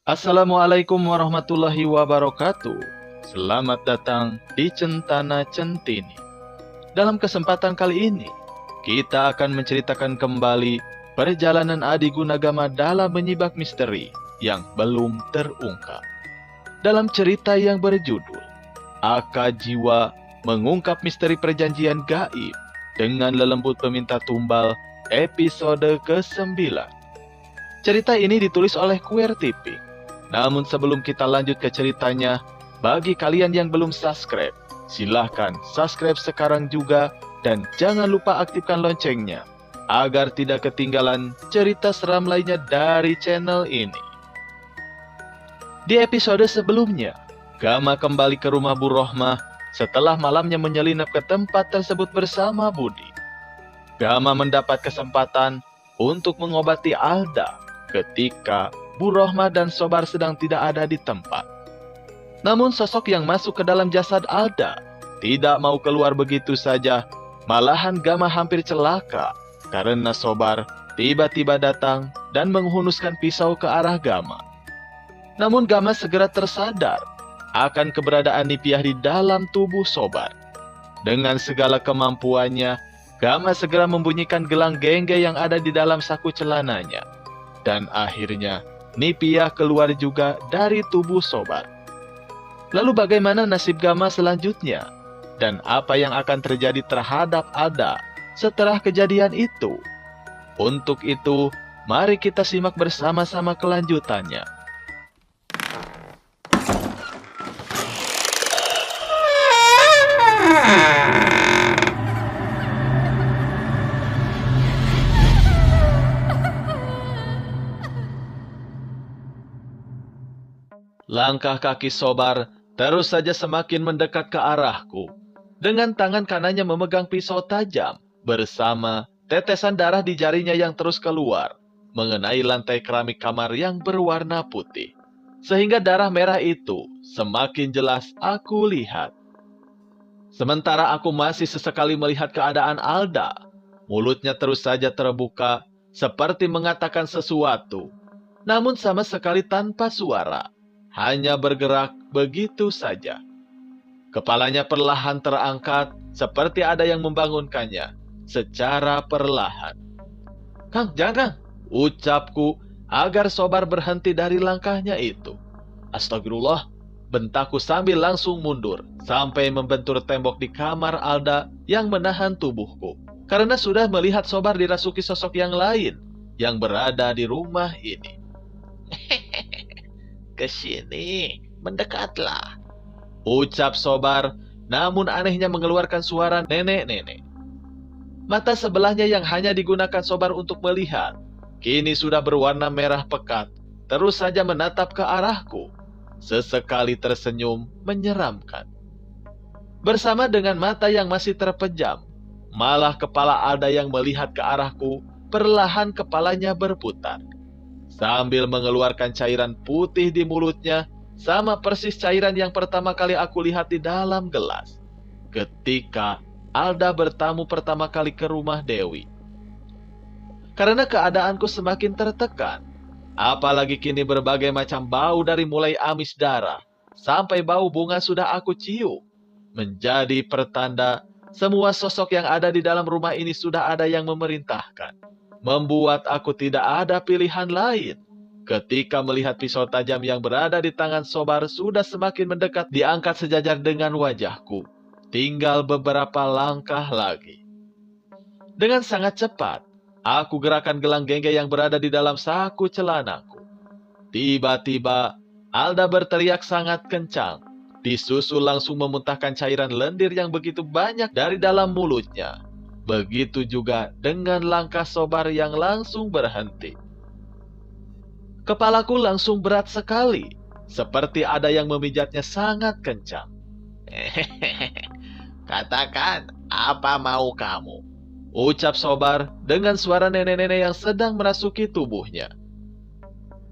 Assalamualaikum warahmatullahi wabarakatuh. Selamat datang di Centana Centini. Dalam kesempatan kali ini, kita akan menceritakan kembali perjalanan Adi Gunagama dalam menyibak misteri yang belum terungkap. Dalam cerita yang berjudul Aka Jiwa Mengungkap Misteri Perjanjian Gaib dengan Lelembut Peminta Tumbal episode ke-9. Cerita ini ditulis oleh QWERTY. Namun sebelum kita lanjut ke ceritanya, bagi kalian yang belum subscribe, silahkan subscribe sekarang juga dan jangan lupa aktifkan loncengnya agar tidak ketinggalan cerita seram lainnya dari channel ini. Di episode sebelumnya, Gama kembali ke rumah Bu Rohmah setelah malamnya menyelinap ke tempat tersebut bersama Budi. Gama mendapat kesempatan untuk mengobati Alda ketika Bu Rohmah dan Sobar sedang tidak ada di tempat. Namun sosok yang masuk ke dalam jasad Alda tidak mau keluar begitu saja. Malahan Gama hampir celaka karena Sobar tiba-tiba datang dan menghunuskan pisau ke arah Gama. Namun Gama segera tersadar akan keberadaan Nipiah di dalam tubuh Sobar. Dengan segala kemampuannya, Gama segera membunyikan gelang gengge yang ada di dalam saku celananya. Dan akhirnya Nipiah keluar juga dari tubuh Sobar. Lalu bagaimana nasib Gama selanjutnya? Dan apa yang akan terjadi terhadap Alda setelah kejadian itu? Untuk itu, mari kita simak bersama-sama kelanjutannya. Langkah kaki Sobar terus saja semakin mendekat ke arahku. Dengan tangan kanannya memegang pisau tajam, bersama tetesan darah di jarinya yang terus keluar, mengenai lantai keramik kamar yang berwarna putih. Sehingga darah merah itu semakin jelas aku lihat. Sementara aku masih sesekali melihat keadaan Alda, mulutnya terus saja terbuka, seperti mengatakan sesuatu, namun sama sekali tanpa suara. Hanya bergerak begitu saja. Kepalanya perlahan terangkat, seperti ada yang membangunkannya, secara perlahan. "Kang, jangan Kang!" ucapku, agar Sobar berhenti dari langkahnya itu. "Astagfirullah!" bentakku sambil langsung mundur, sampai membentur tembok di kamar Alda yang menahan tubuhku. Karena sudah melihat Sobar dirasuki sosok yang lain, yang berada di rumah ini. "Kesini, mendekatlah," ucap Sobar, namun anehnya mengeluarkan suara nenek-nenek. Mata sebelahnya yang hanya digunakan Sobar untuk melihat, kini sudah berwarna merah pekat, terus saja menatap ke arahku. Sesekali tersenyum menyeramkan. Bersama dengan mata yang masih terpejam, malah kepala Alda yang melihat ke arahku, perlahan kepalanya berputar. Sambil mengeluarkan cairan putih di mulutnya, sama persis cairan yang pertama kali aku lihat di dalam gelas, ketika Alda bertamu pertama kali ke rumah Dewi. Karena keadaanku semakin tertekan, apalagi kini berbagai macam bau dari mulai amis darah, sampai bau bunga sudah aku cium, menjadi pertanda semua sosok yang ada di dalam rumah ini sudah ada yang memerintahkan. Membuat aku tidak ada pilihan lain. Ketika melihat pisau tajam yang berada di tangan Sobar sudah semakin mendekat diangkat sejajar dengan wajahku. Tinggal beberapa langkah lagi. Dengan sangat cepat, aku gerakan gelang gengge yang berada di dalam saku celanaku. Tiba-tiba, Alda berteriak sangat kencang. Disusul langsung memuntahkan cairan lendir yang begitu banyak dari dalam mulutnya. Begitu juga dengan langkah Sobar yang langsung berhenti. Kepalaku langsung berat sekali, seperti ada yang memijatnya sangat kencang. "Katakan, apa mau kamu?" ucap Sobar dengan suara nenek-nenek yang sedang merasuki tubuhnya.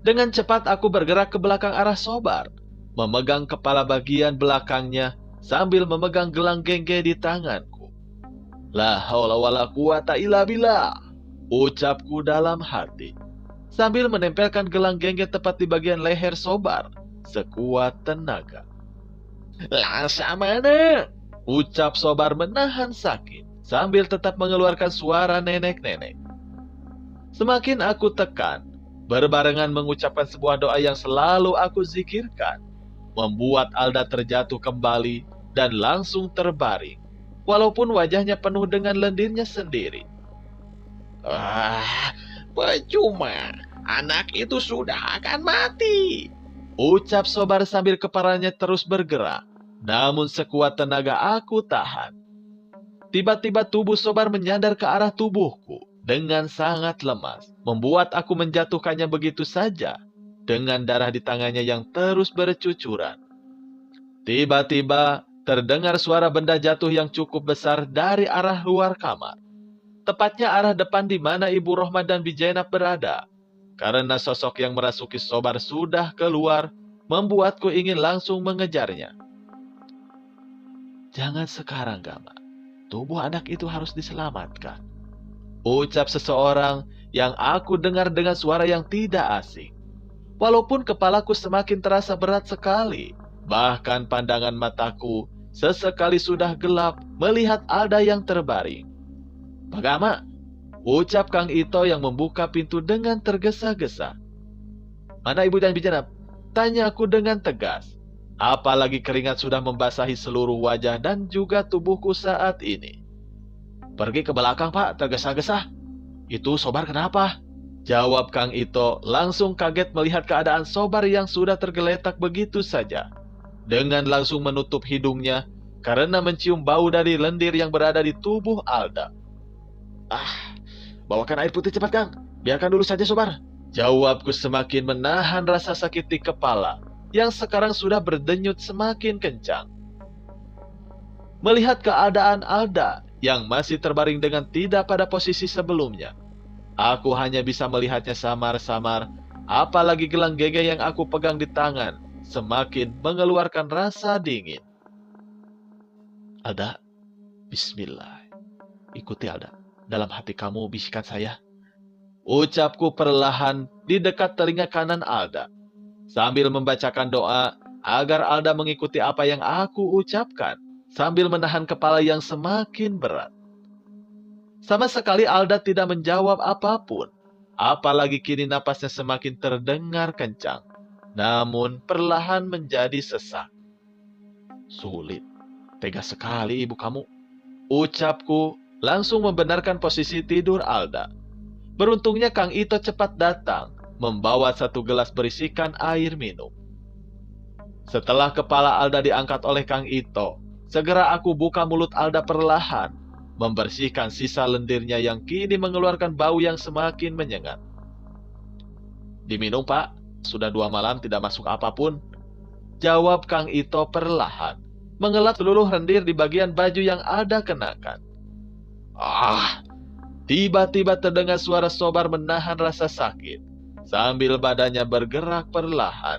Dengan cepat aku bergerak ke belakang arah Sobar, memegang kepala bagian belakangnya sambil memegang gelang gengge di tanganku. "La haula wala quwata illa billah," ucapku dalam hati. sambil menempelkan gelang gengget tepat di bagian leher Sobar sekuat tenaga. "Laksamana!" ucap Sobar menahan sakit sambil tetap mengeluarkan suara nenek-nenek. Semakin aku tekan, berbarengan mengucapkan sebuah doa yang selalu aku zikirkan, membuat Alda terjatuh kembali dan langsung terbaring, walaupun wajahnya penuh dengan lendirnya sendiri. Percuma, anak itu sudah akan mati, ucap Sobar sambil kepalanya terus bergerak, namun sekuat tenaga aku tahan. Tiba-tiba tubuh Sobar menyandar ke arah tubuhku dengan sangat lemas, membuat aku menjatuhkannya begitu saja, dengan darah di tangannya yang terus bercucuran. Tiba-tiba terdengar suara benda jatuh yang cukup besar dari arah luar kamar, tepatnya arah depan di mana Ibu Rohmah dan Bi Jainab berada. Karena sosok yang merasuki Sobar sudah keluar, membuatku ingin langsung mengejarnya. "Jangan sekarang, Gama. Tubuh anak itu harus diselamatkan," ucap seseorang yang aku dengar dengan suara yang tidak asing. Walaupun kepalaku semakin terasa berat sekali, bahkan pandangan mataku sesekali sudah gelap melihat Alda yang terbaring. "Pak Gama," ucap Kang Ito yang membuka pintu dengan tergesa-gesa. "Mana Ibu dan Bi Jainab?" tanya aku dengan tegas. Apalagi keringat sudah membasahi seluruh wajah dan juga tubuhku saat ini. "Pergi ke belakang, Pak, tergesa-gesa." "Itu Sobar kenapa?" jawab Kang Ito, langsung kaget melihat keadaan Sobar yang sudah tergeletak begitu saja. Dengan langsung menutup hidungnya karena mencium bau dari lendir yang berada di tubuh Alda. Bawakan air putih cepat, Kang. Biarkan dulu saja Sobar, jawabku semakin menahan rasa sakit di kepala yang sekarang sudah berdenyut semakin kencang. Melihat keadaan Alda yang masih terbaring dengan tidak pada posisi sebelumnya, aku hanya bisa melihatnya samar-samar, apalagi gelang gege yang aku pegang di tangan semakin mengeluarkan rasa dingin. "Alda, bismillah. Ikuti Alda. Dalam hati kamu bisikan saya," ucapku perlahan di dekat telinga kanan Alda, sambil membacakan doa agar Alda mengikuti apa yang aku ucapkan, sambil menahan kepala yang semakin berat. Sama sekali Alda tidak menjawab apapun, apalagi kini napasnya semakin terdengar kencang, namun perlahan menjadi sesak. "Sulit, tega sekali ibu kamu," ucapku langsung membenarkan posisi tidur Alda. Beruntungnya Kang Ito cepat datang, membawa satu gelas berisikan air minum. Setelah kepala Alda diangkat oleh Kang Ito, segera aku buka mulut Alda perlahan, membersihkan sisa lendirnya yang kini mengeluarkan bau yang semakin menyengat. "Diminum, Pak. Sudah 2 malam tidak masuk apapun," jawab Kang Ito perlahan, mengelap seluruh lendir di bagian baju yang Alda kenakan. Tiba-tiba terdengar suara Sobar menahan rasa sakit, sambil badannya bergerak perlahan.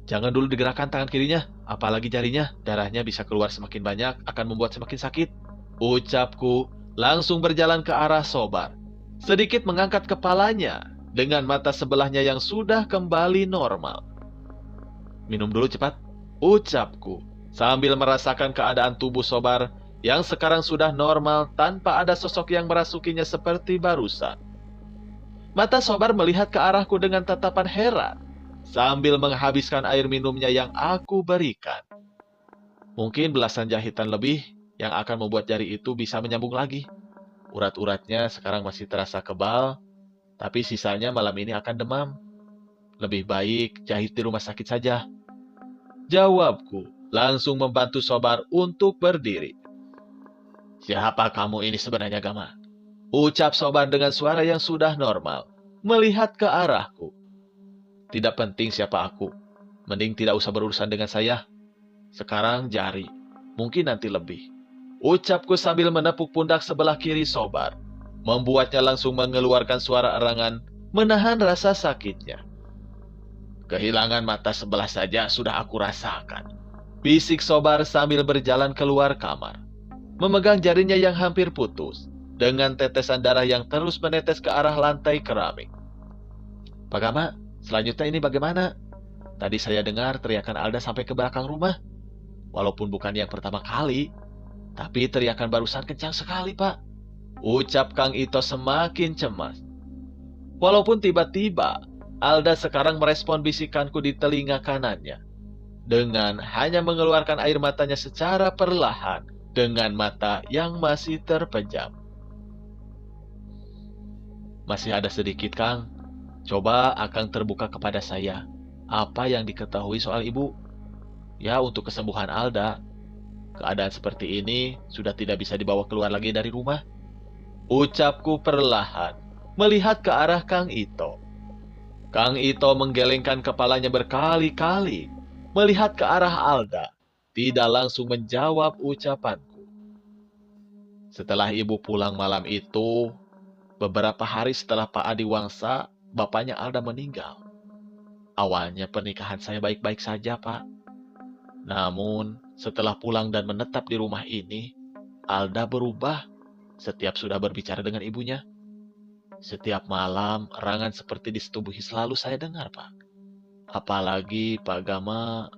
"Jangan dulu digerakkan tangan kirinya, apalagi jarinya, darahnya bisa keluar semakin banyak, akan membuat semakin sakit," ucapku langsung berjalan ke arah Sobar, sedikit mengangkat kepalanya dengan mata sebelahnya yang sudah kembali normal. "Minum dulu cepat," ucapku sambil merasakan keadaan tubuh Sobar yang sekarang sudah normal tanpa ada sosok yang merasukinya seperti barusan. Mata Sobar melihat ke arahku dengan tatapan heran, sambil menghabiskan air minumnya yang aku berikan. Mungkin belasan jahitan lebih yang akan membuat jari itu bisa menyambung lagi. Urat-uratnya sekarang masih terasa kebal, tapi sisanya malam ini akan demam. Lebih baik jahit di rumah sakit saja, jawabku, langsung membantu Sobar untuk berdiri. "Siapa kamu ini sebenarnya, Gama?" ucap Sobar dengan suara yang sudah normal, melihat ke arahku. "Tidak penting siapa aku. Mending tidak usah berurusan dengan saya. Sekarang jari, mungkin nanti lebih," ucapku sambil menepuk pundak sebelah kiri Sobar, membuatnya langsung mengeluarkan suara erangan, menahan rasa sakitnya. "Kehilangan mata sebelah saja sudah aku rasakan," bisik Sobar sambil berjalan keluar kamar, memegang jarinya yang hampir putus, dengan tetesan darah yang terus menetes ke arah lantai keramik. Pak Gama, selanjutnya ini bagaimana? Tadi saya dengar teriakan Alda sampai ke belakang rumah. Walaupun bukan yang pertama kali, tapi teriakan barusan kencang sekali, Pak. Ucap Kang Ito semakin cemas. Walaupun tiba-tiba, Alda sekarang merespon bisikanku di telinga kanannya. Dengan hanya mengeluarkan air matanya secara perlahan, dengan mata yang masih terpejam. Masih ada sedikit, Kang. Coba Akang terbuka kepada saya. Apa yang diketahui soal ibu? Ya, untuk kesembuhan Alda. Keadaan seperti ini sudah tidak bisa dibawa keluar lagi dari rumah. Ucapku perlahan, melihat ke arah Kang Ito. Kang Ito menggelengkan kepalanya berkali-kali, melihat ke arah Alda, tidak langsung menjawab ucapanku. Setelah ibu pulang malam itu, beberapa hari setelah Pak Adiwangsa, bapaknya Alda meninggal. Awalnya pernikahan saya baik-baik saja, Pak. Namun, setelah pulang dan menetap di rumah ini, Alda berubah setiap sudah berbicara dengan ibunya. Setiap malam, erangan seperti disetubuhi selalu saya dengar, Pak. Apalagi Pak Gama,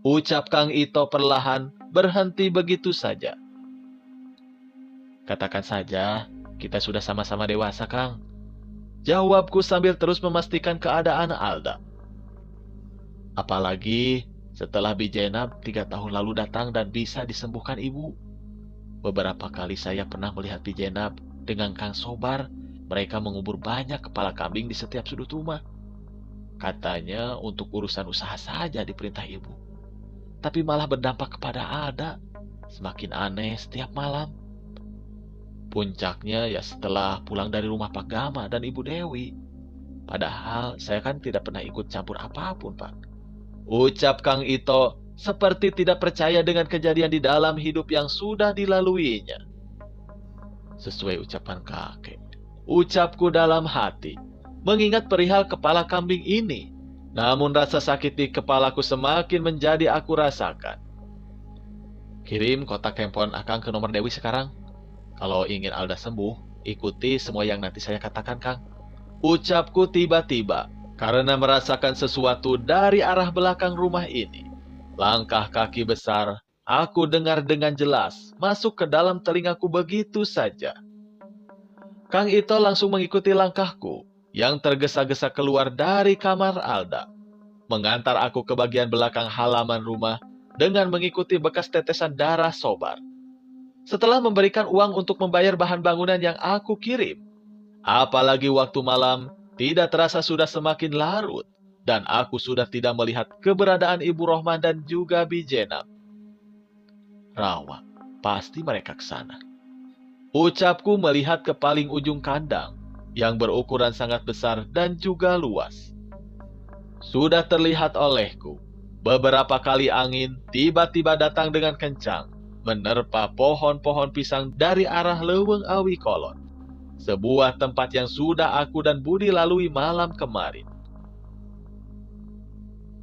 ucap Kang Ito perlahan, berhenti begitu saja. Katakan saja, kita sudah sama-sama dewasa, Kang. Jawabku sambil terus memastikan keadaan Alda. Apalagi setelah Bijenab 3 tahun lalu datang dan bisa disembuhkan ibu. Beberapa kali saya pernah melihat Bijenab dengan Kang Sobar. Mereka mengubur banyak kepala kambing di setiap sudut rumah. Katanya untuk urusan usaha saja diperintah ibu. Tapi malah berdampak kepada Alda. Semakin aneh setiap malam. Puncaknya ya setelah pulang dari rumah Pak Gama dan Ibu Dewi. Padahal saya kan tidak pernah ikut campur apapun, Pak. Ucap Kang Ito seperti tidak percaya dengan kejadian di dalam hidup yang sudah dilaluinya. Sesuai ucapan kakek, ucapku dalam hati, mengingat perihal kepala kambing ini. Namun rasa sakit di kepalaku semakin menjadi aku rasakan. Kirim kotak handphone Akang ke nomor Dewi sekarang. Kalau ingin Alda sembuh, ikuti semua yang nanti saya katakan, Kang. Ucapku tiba-tiba, karena merasakan sesuatu dari arah belakang rumah ini. Langkah kaki besar, aku dengar dengan jelas, masuk ke dalam telingaku begitu saja. Kang Ito langsung mengikuti langkahku, yang tergesa-gesa keluar dari kamar Alda. Mengantar aku ke bagian belakang halaman rumah, dengan mengikuti bekas tetesan darah Sobar. Setelah memberikan uang untuk membayar bahan bangunan yang aku kirim, apalagi waktu malam, tidak terasa sudah semakin larut, dan aku sudah tidak melihat keberadaan Ibu Rohman dan juga Bijenab. Rawa, pasti mereka ke sana. Ucapku melihat ke paling ujung kandang, yang berukuran sangat besar dan juga luas. Sudah terlihat olehku, beberapa kali angin tiba-tiba datang dengan kencang, menerpa pohon-pohon pisang dari arah Leuweung Awi Kolot. Sebuah tempat yang sudah aku dan Budi lalui malam kemarin.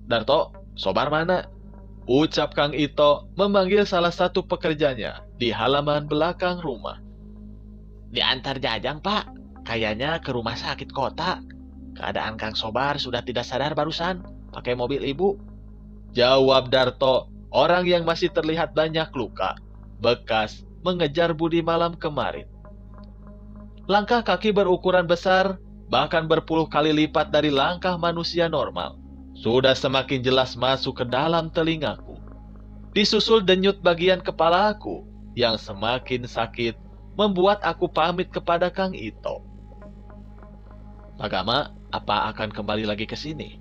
Darto, Sobar mana? Ucap Kang Ito memanggil salah satu pekerjanya di halaman belakang rumah. Diantar Jajang, Pak. Kayaknya ke rumah sakit kota. Keadaan Kang Sobar sudah tidak sadar barusan. Pakai mobil ibu. Jawab Darto, orang yang masih terlihat banyak luka. Bekas mengejar Budi malam kemarin. Langkah kaki berukuran besar, bahkan berpuluh kali lipat dari langkah manusia normal, sudah semakin jelas masuk ke dalam telingaku. Disusul denyut bagian kepalaku yang semakin sakit, membuat aku pamit kepada Kang Ito. Pak Gama, apa akan kembali lagi ke sini?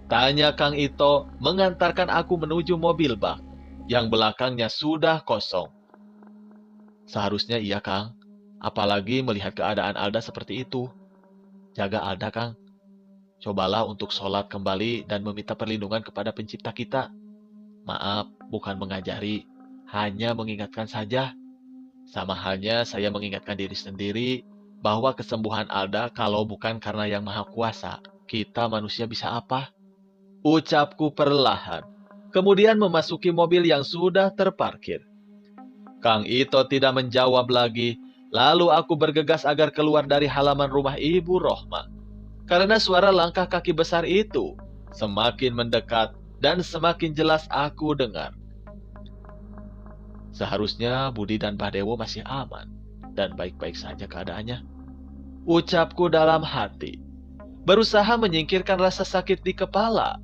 Tanya Kang Ito mengantarkan aku menuju mobil bak, yang belakangnya sudah kosong. Seharusnya iya, Kang. Apalagi melihat keadaan Alda seperti itu. Jaga Alda, Kang. Cobalah untuk sholat kembali dan meminta perlindungan kepada pencipta kita. Maaf, bukan mengajari, hanya mengingatkan saja. Sama halnya saya mengingatkan diri sendiri bahwa kesembuhan Alda kalau bukan karena Yang Maha Kuasa, kita manusia bisa apa? Ucapku perlahan, kemudian memasuki mobil yang sudah terparkir. Kang Ito tidak menjawab lagi. Lalu aku bergegas agar keluar dari halaman rumah Ibu Rohma. karena suara langkah kaki besar itu semakin mendekat dan semakin jelas aku dengar. Seharusnya Budi dan Mbah Dewo masih aman dan baik-baik saja keadaannya, ucapku dalam hati, berusaha menyingkirkan rasa sakit di kepala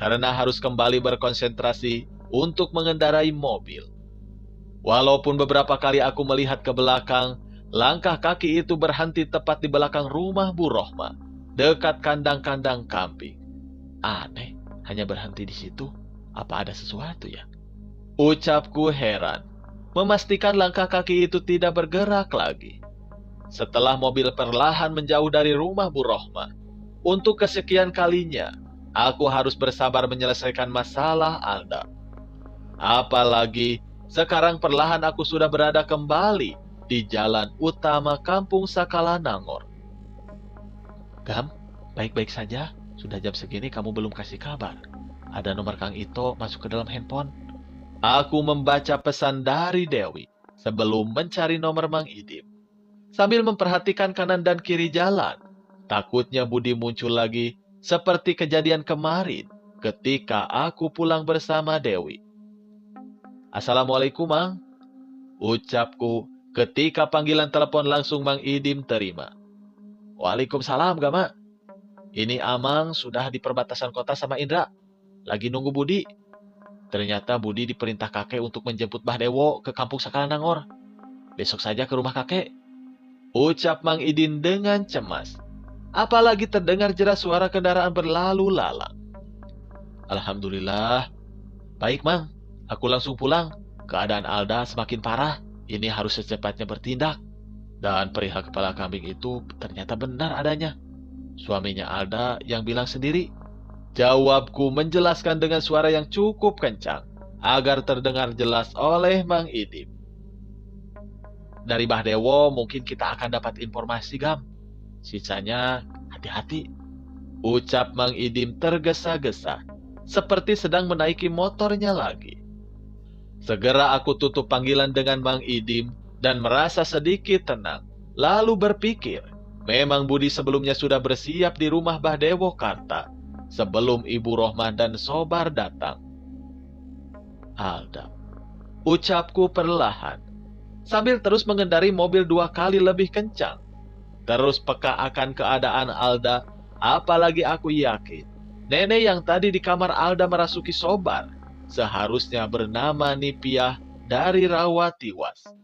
karena harus kembali berkonsentrasi untuk mengendarai mobil. Walaupun beberapa kali aku melihat ke belakang, langkah kaki itu berhenti tepat di belakang rumah Bu Rohma, dekat kandang-kandang kambing. Aneh, hanya berhenti di situ. Apa ada sesuatu ya? Ucapku heran, memastikan langkah kaki itu tidak bergerak lagi. Setelah mobil perlahan menjauh dari rumah Bu Rohma, untuk kesekian kalinya, aku harus bersabar menyelesaikan masalah Alda. Apalagi sekarang perlahan aku sudah berada kembali di jalan utama Kampung Sakala Nangor. Gam, baik-baik saja. Sudah jam segini kamu belum kasih kabar. Ada nomor Kang Ito masuk ke dalam handphone. Aku membaca pesan dari Dewi sebelum mencari nomor Mang Idim. Sambil memperhatikan kanan dan kiri jalan, takutnya Budi muncul lagi seperti kejadian kemarin ketika aku pulang bersama Dewi. Assalamualaikum, Mang. Ucapku ketika panggilan telepon langsung Mang Idim terima. Waalaikumsalam, Gama. Ini Amang sudah di perbatasan kota sama Indra. Lagi nunggu Budi. Ternyata Budi diperintah kakek untuk menjemput Mbah Dewo ke kampung Sakala Nangor. Besok saja ke rumah kakek. Ucap Mang Idin dengan cemas. Apalagi terdengar jelas suara kendaraan berlalu lalang. Alhamdulillah. Baik, Mang. Aku langsung pulang. Keadaan Alda semakin parah. Ini harus secepatnya bertindak. Dan perihal kepala kambing itu ternyata benar adanya. Suaminya Alda yang bilang sendiri. Jawabku menjelaskan dengan suara yang cukup kencang agar terdengar jelas oleh Mang Idim. Dari Mbah Dewo mungkin kita akan dapat informasi, Gam. Sisanya hati-hati. Ucap Mang Idim tergesa-gesa, seperti sedang menaiki motornya lagi. Segera aku tutup panggilan dengan Mang Idim dan merasa sedikit tenang. Lalu berpikir, memang Budi sebelumnya sudah bersiap di rumah Mbah Dewo Karta sebelum Ibu Rohma dan Sobar datang. Alda, ucapku perlahan, sambil terus mengendari mobil 2 kali lebih kencang. Terus peka akan keadaan Alda, apalagi aku yakin nenek yang tadi di kamar Alda merasuki Sobar seharusnya bernama Nipiah dari Rawatiwas.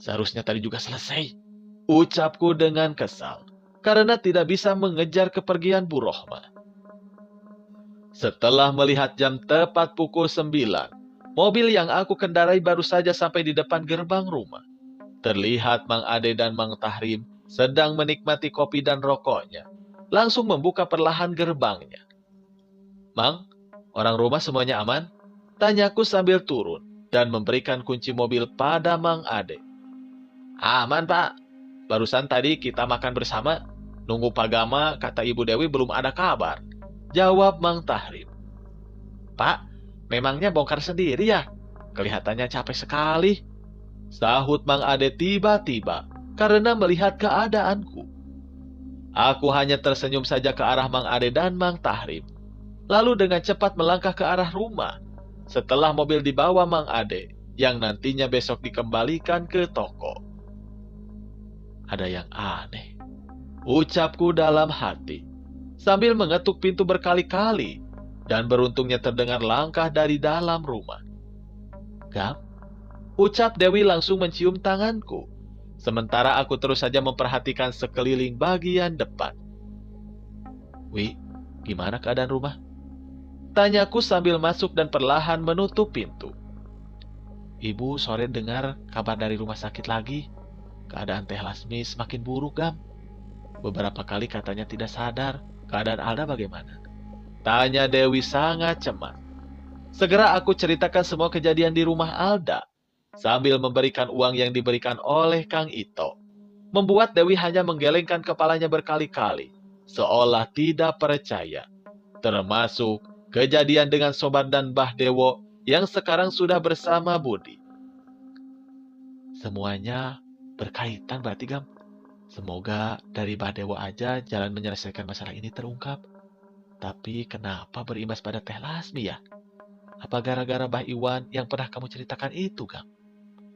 Seharusnya tadi juga selesai, ucapku dengan kesal, karena tidak bisa mengejar kepergian Bu Rohma. Setelah melihat jam tepat pukul 9, mobil yang aku kendarai baru saja sampai di depan gerbang rumah. Terlihat Mang Ade dan Mang Tahrim sedang menikmati kopi dan rokoknya. Langsung membuka perlahan gerbangnya. Mang, orang rumah semuanya aman? Tanyaku sambil turun dan memberikan kunci mobil pada Mang Ade. Aman, Pak. Barusan tadi kita makan bersama. Nunggu Pak Gama, kata Ibu Dewi belum ada kabar. Jawab Mang Tahrim. Pak, memangnya bongkar sendiri ya? Kelihatannya capek sekali. Sahut Mang Ade tiba-tiba karena melihat keadaanku. Aku hanya tersenyum saja ke arah Mang Ade dan Mang Tahrim. Lalu dengan cepat melangkah ke arah rumah. Setelah mobil dibawa Mang Ade, yang nantinya besok dikembalikan ke toko. Ada yang aneh, ucapku dalam hati, sambil mengetuk pintu berkali-kali, dan beruntungnya terdengar langkah dari dalam rumah. Gam, ucap Dewi langsung mencium tanganku, sementara aku terus saja memperhatikan sekeliling bagian depan. Wi, gimana keadaan rumah? Tanyaku sambil masuk dan perlahan menutup pintu. Ibu sore dengar kabar dari rumah sakit lagi. Keadaan Teh Lasmi semakin buruk, Gam. Beberapa kali katanya tidak sadar. Keadaan Alda bagaimana? Tanya Dewi sangat cemas. Segera aku ceritakan semua kejadian di rumah Alda, sambil memberikan uang yang diberikan oleh Kang Ito. Membuat Dewi hanya menggelengkan kepalanya berkali-kali, seolah tidak percaya. Termasuk kejadian dengan Sobat dan Mbah Dewo yang sekarang sudah bersama Budi. Semuanya berkaitan berarti, Gam. Semoga dari Mbah Dewo aja jalan menyelesaikan masalah ini terungkap. Tapi kenapa berimbas pada Teh Lasmi ya? Apa gara-gara Mbah Iwan yang pernah kamu ceritakan itu, Gang?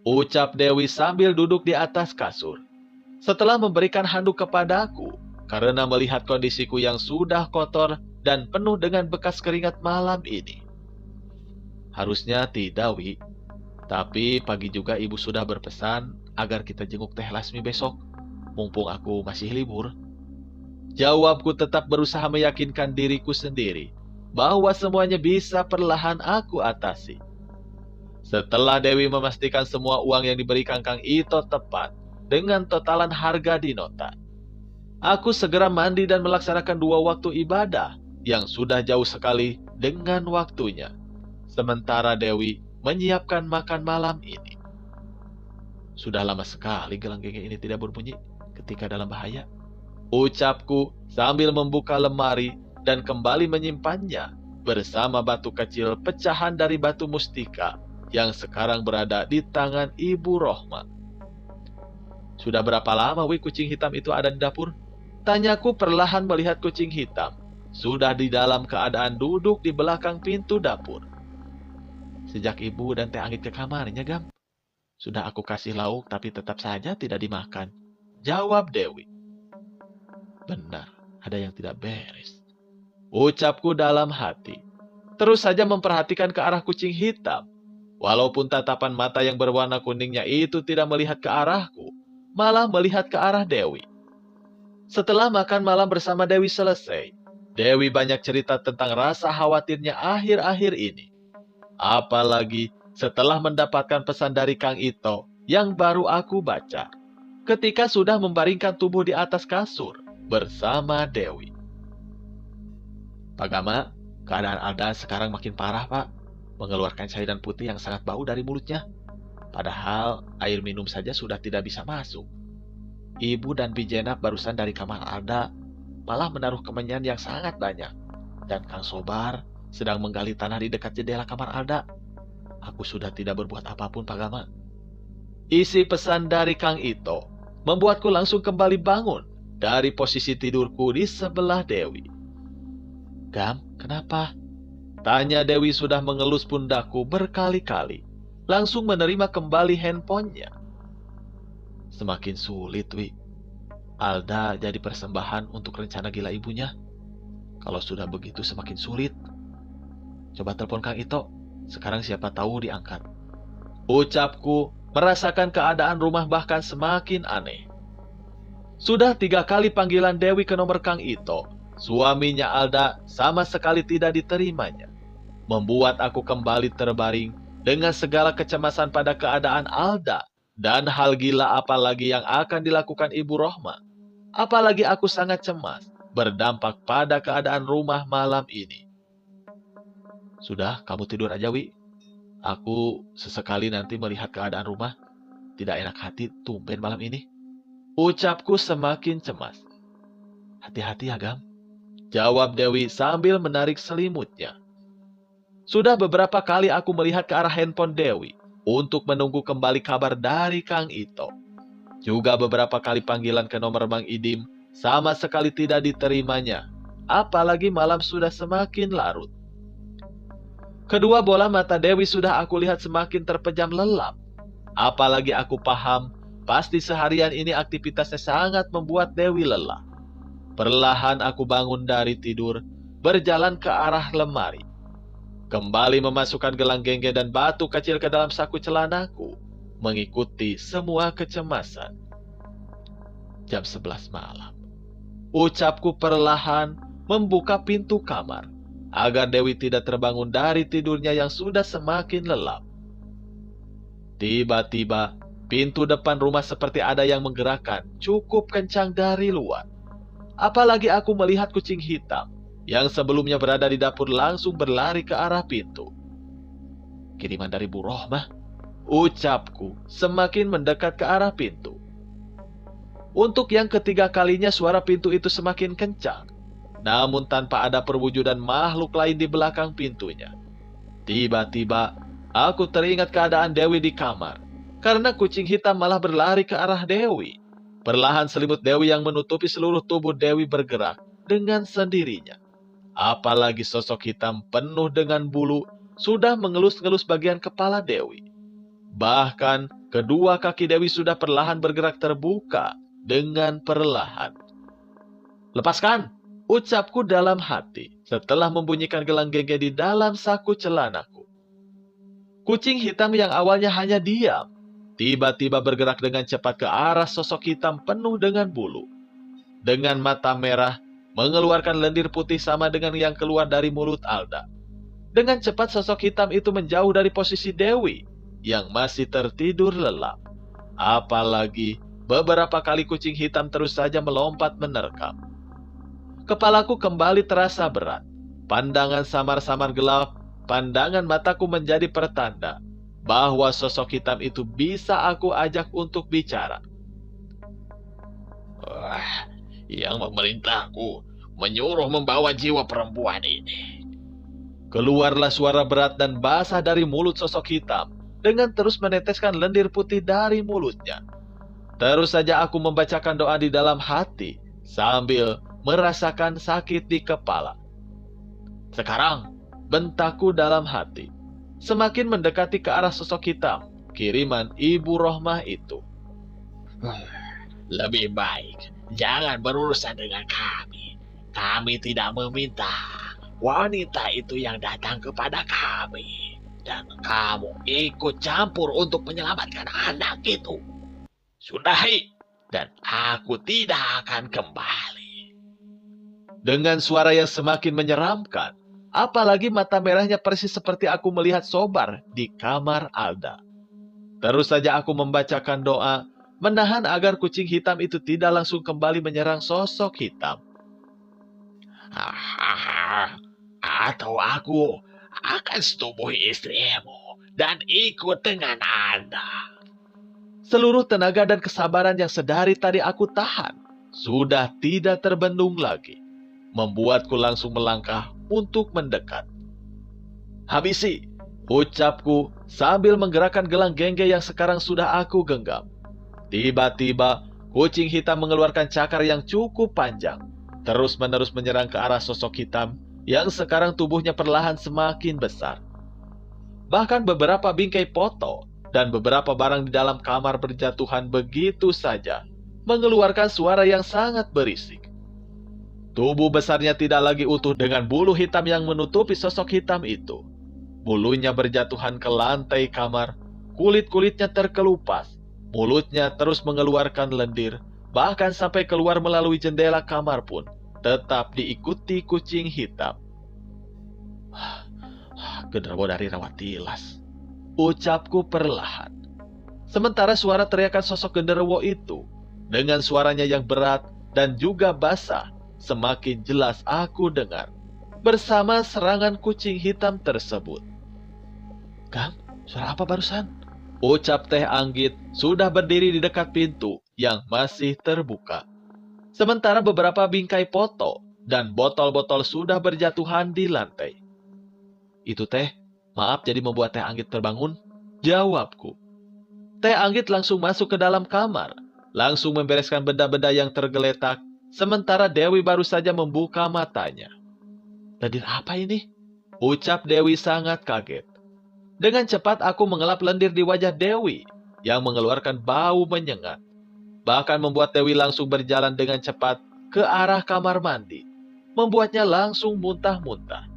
Ucap Dewi sambil duduk di atas kasur. Setelah memberikan handuk kepadaku, karena melihat kondisiku yang sudah kotor dan penuh dengan bekas keringat malam ini. Harusnya tidak, Wi. Tapi pagi juga ibu sudah berpesan agar kita jenguk Teh Lasmi besok, mumpung aku masih libur. Jawabku tetap berusaha meyakinkan diriku sendiri bahwa semuanya bisa perlahan aku atasi. Setelah Dewi memastikan semua uang yang diberikan Kang Ito tepat dengan totalan harga di nota, aku segera mandi dan melaksanakan 2 waktu ibadah yang sudah jauh sekali dengan waktunya. Sementara Dewi menyiapkan makan malam ini. Sudah lama sekali gelang genge ini tidak berbunyi ketika dalam bahaya, ucapku sambil membuka lemari dan kembali menyimpannya bersama batu kecil pecahan dari batu mustika yang sekarang berada di tangan Ibu Rohma. Sudah berapa lama kucing hitam itu ada di dapur? Tanyaku perlahan melihat kucing hitam sudah di dalam keadaan duduk di belakang pintu dapur. Sejak ibu dan Teh Anggit ke kamarnya, Gam. Sudah aku kasih lauk tapi tetap saja tidak dimakan, jawab Dewi. Benar, ada yang tidak beres, ucapku dalam hati. Terus saja memperhatikan ke arah kucing hitam. Walaupun tatapan mata yang berwarna kuningnya itu tidak melihat ke arahku, malah melihat ke arah Dewi. Setelah makan malam bersama Dewi selesai, Dewi banyak cerita tentang rasa khawatirnya akhir-akhir ini. Apalagi setelah mendapatkan pesan dari Kang Ito yang baru aku baca, ketika sudah membaringkan tubuh di atas kasur bersama Dewi. Pak Gama, keadaan Alda sekarang makin parah, Pak. Mengeluarkan cairan putih yang sangat bau dari mulutnya. Padahal air minum saja sudah tidak bisa masuk. Ibu dan Bijenap barusan dari kamar Alda malah menaruh kemenyan yang sangat banyak. Dan Kang Sobar sedang menggali tanah di dekat jendela kamar Alda. Aku sudah tidak berbuat apapun, Pak Gama. Isi pesan dari Kang Ito membuatku langsung kembali bangun dari posisi tidurku di sebelah Dewi. Gam, kenapa? Tanya Dewi sudah mengelus pundakku berkali-kali, langsung menerima kembali handphonenya. Semakin sulit, Wi. Alda jadi persembahan untuk rencana gila ibunya. Kalau sudah begitu semakin sulit. Coba telepon Kang Ito, sekarang siapa tahu diangkat. Ucapku merasakan keadaan rumah bahkan semakin aneh. Sudah 3 kali panggilan Dewi ke nomor Kang Ito, suaminya Alda sama sekali tidak diterimanya. Membuat aku kembali terbaring dengan segala kecemasan pada keadaan Alda dan hal gila apalagi yang akan dilakukan Ibu Rohma. Apalagi aku sangat cemas berdampak pada keadaan rumah malam ini. Sudah, kamu tidur aja, Wi. Aku sesekali nanti melihat keadaan rumah. Tidak enak hati tumben malam ini. Ucapku semakin cemas. Hati-hati ya, Gam. Jawab Dewi sambil menarik selimutnya. Sudah beberapa kali aku melihat ke arah handphone Dewi untuk menunggu kembali kabar dari Kang Ito. Juga beberapa kali panggilan ke nomor Mang Idim sama sekali tidak diterimanya. Apalagi malam sudah semakin larut. Kedua bola mata Dewi sudah aku lihat semakin terpejam lelap. Apalagi aku paham, pasti seharian ini aktivitasnya sangat membuat Dewi lelah. Perlahan aku bangun dari tidur, berjalan ke arah lemari. Kembali memasukkan gelang gengge dan batu kecil ke dalam saku celanaku, mengikuti semua kecemasan. Jam 11 malam. Ucapku perlahan membuka pintu kamar, agar Dewi tidak terbangun dari tidurnya yang sudah semakin lelap. Tiba-tiba, pintu depan rumah seperti ada yang menggerakkan cukup kencang dari luar. Apalagi aku melihat kucing hitam yang sebelumnya berada di dapur langsung berlari ke arah pintu. Kiriman dari Bu Rohmah, ucapku semakin mendekat ke arah pintu. Untuk yang ketiga kalinya suara pintu itu semakin kencang. Namun tanpa ada perwujudan makhluk lain di belakang pintunya. Tiba-tiba, aku teringat keadaan Dewi di kamar. Karena kucing hitam malah berlari ke arah Dewi. perlahan selimut Dewi yang menutupi seluruh tubuh Dewi bergerak dengan sendirinya. Apalagi sosok hitam penuh dengan bulu sudah mengelus-ngelus bagian kepala Dewi. Bahkan kedua kaki Dewi sudah perlahan bergerak terbuka dengan perlahan. "Lepaskan!" ucapku dalam hati setelah membunyikan gelang gege di dalam saku celanaku. Kucing hitam yang awalnya hanya diam, tiba-tiba bergerak dengan cepat ke arah sosok hitam penuh dengan bulu. Dengan mata merah, mengeluarkan lendir putih sama dengan yang keluar dari mulut Alda. Dengan cepat sosok hitam itu menjauh dari posisi Dewi yang masih tertidur lelap. Apalagi beberapa kali kucing hitam terus saja melompat menerkam. Kepalaku kembali terasa berat. Pandangan samar-samar gelap, pandangan mataku menjadi pertanda bahwa sosok hitam itu bisa aku ajak untuk bicara. Yang memerintahku menyuruh membawa jiwa perempuan ini. Keluarlah suara berat dan basah dari mulut sosok hitam dengan terus meneteskan lendir putih dari mulutnya. Terus saja aku membacakan doa di dalam hati sambil merasakan sakit di kepala. Sekarang, bentakku dalam hati, semakin mendekati ke arah sosok hitam, kiriman Ibu Rohmah itu. Lebih baik, jangan berurusan dengan kami. Kami tidak meminta wanita itu yang datang kepada kami. Dan kamu ikut campur untuk menyelamatkan anak itu. Sudahi, dan aku tidak akan kembali. Dengan suara yang semakin menyeramkan, apalagi mata merahnya persis seperti aku melihat Sobar di kamar Alda. Terus saja aku membacakan doa, menahan agar kucing hitam itu tidak langsung kembali menyerang sosok hitam. Atau aku akan setubuhi istrimu dan ikut dengan Anda. Seluruh tenaga dan kesabaran yang sedari tadi aku tahan sudah tidak terbendung lagi, membuatku langsung melangkah untuk mendekat. "Habisi!" ucapku sambil menggerakkan gelang gengge yang sekarang sudah aku genggam. Tiba-tiba, kucing hitam mengeluarkan cakar yang cukup panjang, terus-menerus menyerang ke arah sosok hitam yang sekarang tubuhnya perlahan semakin besar. Bahkan beberapa bingkai foto dan beberapa barang di dalam kamar berjatuhan begitu saja, mengeluarkan suara yang sangat berisik. Tubuh besarnya tidak lagi utuh dengan bulu hitam yang menutupi sosok hitam itu. Bulunya berjatuhan ke lantai kamar, kulit-kulitnya terkelupas, mulutnya terus mengeluarkan lendir, bahkan sampai keluar melalui jendela kamar pun tetap diikuti kucing hitam. "Genderuwo dari rawat tilas," ucapku perlahan. Sementara suara teriakan sosok genderuwo itu, dengan suaranya yang berat dan juga basah, semakin jelas aku dengar, bersama serangan kucing hitam tersebut. "Kang, suara apa barusan?" ucap Teh Anggit sudah berdiri di dekat pintu yang masih terbuka. Sementara beberapa bingkai foto dan botol-botol sudah berjatuhan di lantai. "Itu Teh, maaf jadi membuat Teh Anggit terbangun," jawabku. Teh Anggit langsung masuk ke dalam kamar, langsung membereskan benda-benda yang tergeletak, sementara Dewi baru saja membuka matanya. "Lendir apa ini?" ucap Dewi sangat kaget. Dengan cepat aku mengelap lendir di wajah Dewi yang mengeluarkan bau menyengat, bahkan membuat Dewi langsung berjalan dengan cepat ke arah kamar mandi, membuatnya langsung muntah-muntah.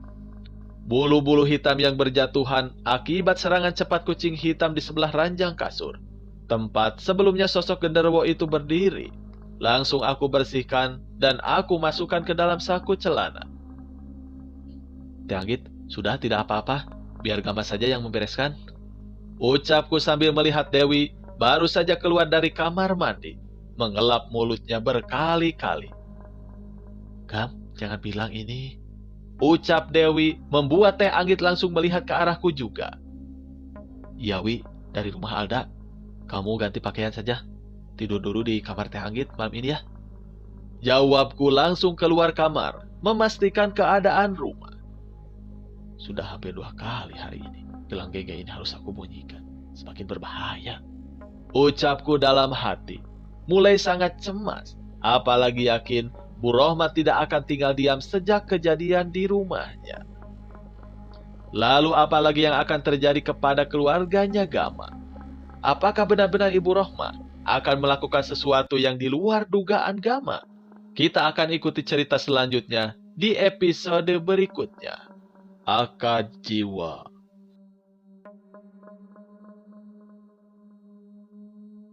Bulu-bulu hitam yang berjatuhan akibat serangan cepat kucing hitam di sebelah ranjang kasur, tempat sebelumnya sosok genderuwo itu berdiri, langsung aku bersihkan dan aku masukkan ke dalam saku celana. "Teh Anggit, sudah tidak apa-apa, biar Gama saja yang membereskan," ucapku sambil melihat Dewi baru saja keluar dari kamar mandi, mengelap mulutnya berkali-kali. "Gam, jangan bilang ini," ucap Dewi membuat Teh Anggit langsung melihat ke arahku juga. "Iya Wi, dari rumah Alda, kamu ganti pakaian saja, tidur dulu di kamar Teh Anggit malam ini ya," jawabku langsung keluar kamar, memastikan keadaan rumah. Sudah hampir 2 kali hari ini gelang gege ini harus aku bunyikan, semakin berbahaya, ucapku dalam hati. mulai sangat cemas, apalagi yakin Bu Rohmah tidak akan tinggal diam sejak kejadian di rumahnya. Lalu apalagi yang akan terjadi kepada keluarganya Gama? Apakah benar-benar Ibu Rohmah akan melakukan sesuatu yang di luar dugaan Gama? Kita akan ikuti cerita selanjutnya di episode berikutnya. Akad Jiwa.